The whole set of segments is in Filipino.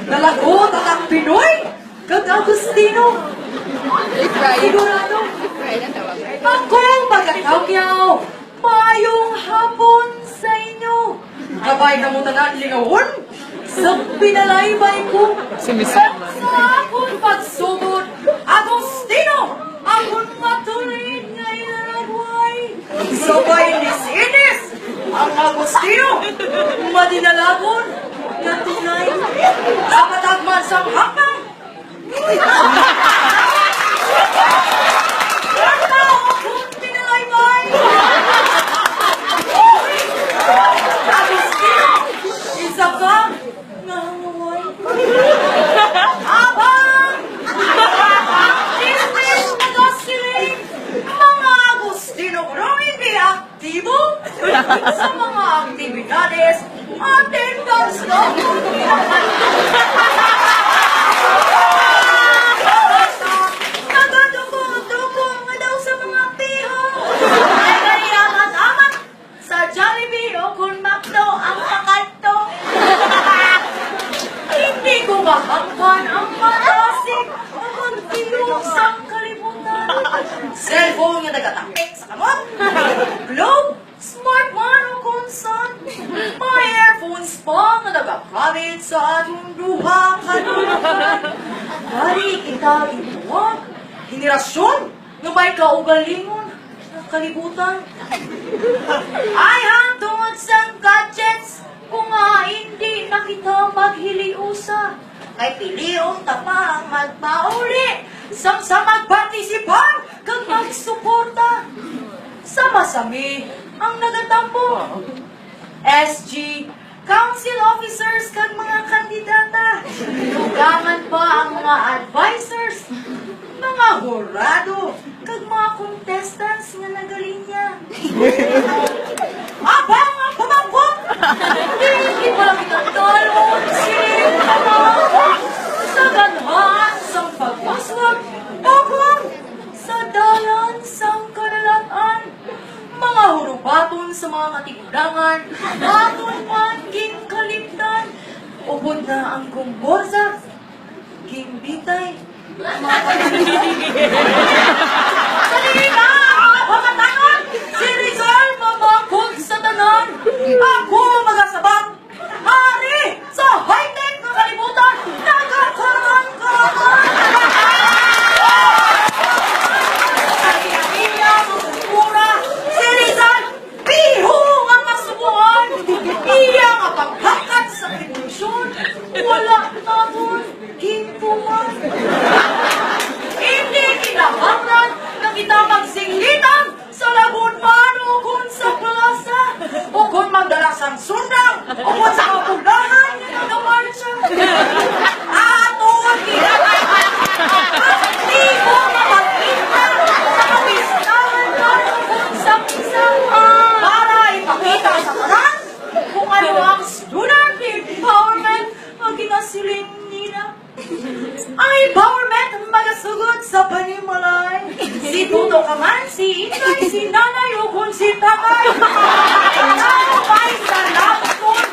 Nalagot ang Pinoy kag Agustino. Sigurado. Ako magkakakyaw. Mayong hapon sa inyo. Kabay na mo tanan lingawon. Sa pinalaybay ko. Sa akong pagsugod. Agustino. Akong matulid nga ilalagway. Sabay ni Sinis. Ang Agustino. Madinalagon. Nga tunay. Sa matagman sa hakang. Agustino, isa ka nga hanguay. Abang! Imbis nagasiling mga Agustino kung hindi aktibo sa mga aktibidades attendance na Nagadugo-dugo nga daw sa mga piho. Ay kanina matamat sa Jollibee o kung McDo ang pakanto. Hindi ko mahangkan ang matasik ang tilong sa kalimutan. Cellphone nga nagatakik sa kamot. Globe, smartphone o konsan. Mga earphones pa nga nagakabit sa atong duha kanulukan. Dari kita inuwag. Henerasyon nga may kaugalingon ng kalibutan. Ay hangtod sa gadgets kung nga hindi na kita maghiliusa. Kay piliong tapa ang magpauli sa magpartisipan kag magsuporta. Sama-sami ang nagatambo. SG, council officers kag mga kandidata. Tugangan pa ang mga advisors, mga horado, kag mga contestants nga nagalinya. Abang ang pamangkot! Hindi pala kitagtalon, sinig sa ganhaan sang pagpaswag, bukong sa dalan sang kanalatan. Mga hurubaton sa mga katigudangan, aton man ginkaliptan, ubod na ang kumborsa, gimbitay, mga Salina, mga pamatangan! Si Rizal mamakog sa tanan! Ako magasabang! Hari sa high-tech na kalibutan! Nagakarang-karang! Sa pinamilya ng kultura, si Rizal, piho ang masubuan! Iya nga paghakat sa revolusyon, wala naton gintuman! Hindi kinahanglan na kita magsinglitan sa lagun mano kung sa plaza o kung magdalasang sundang o kung sa kapugahan na marcha. Aton hindi mo mapagpinta sa kapistahan na kung sa pisa para ipakita sa kanan kung ano ang student empowerment ang kinasiling nila. Ang empowerment magasugod sa panimalay. Si Tuto ka man, si Inay, si Nanay, o kung si Tatay. Ano ba'y sa lapon?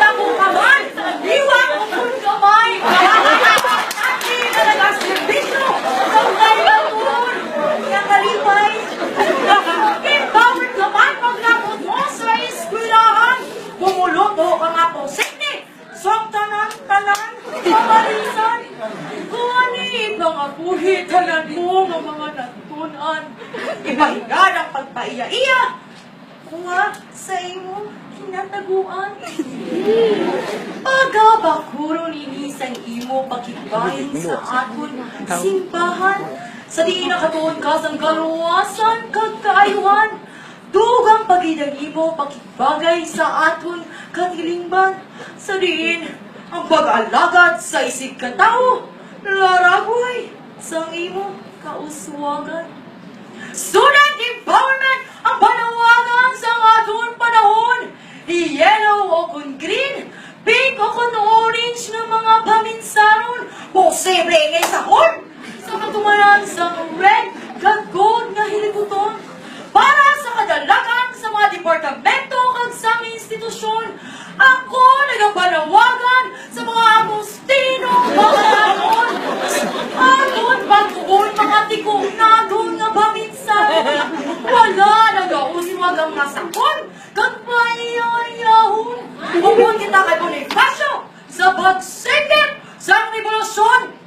Damo ka man, iwan o kung kamay. Hindi na nag-asirbisyo sa kailangan. Yang kalipay. Empowered ka man paglakot mo sa eskwelahan. Bumuluto ka nga po, sikni. Song tanan-tanan, kamalisan. Kuhanin mga puhitanan mo ng mga natunan. Ipahingan ang pagpaiya-iya. Kuha sa imo kinataguan. Pagabakuro ninisang imo pagkibahin sa aton simbahan. Sa di nakatuon ka sang kaluwasan kag kaayuhan. Dugang pagidang imo pagkibagay sa aton katilingban. Sa diin ang pag-alagad sa isig katao. Laragoy sa imo kauswagan. Student empowerment ang panawagan sa aton panahon. Yellow o kung green, pink o kung orange ng mga paminsaron. Posible ngay sahon sa katumayan sa red kag gold nga hilibuton. Para sa kadalagan sa mga departamento kag sa institusyon, ako nagapanawagan sa mga Agustino talagang nasakon, kag paiyayahon. Pupunta kita kay Bonifacio sa pagsigit sa revolusyon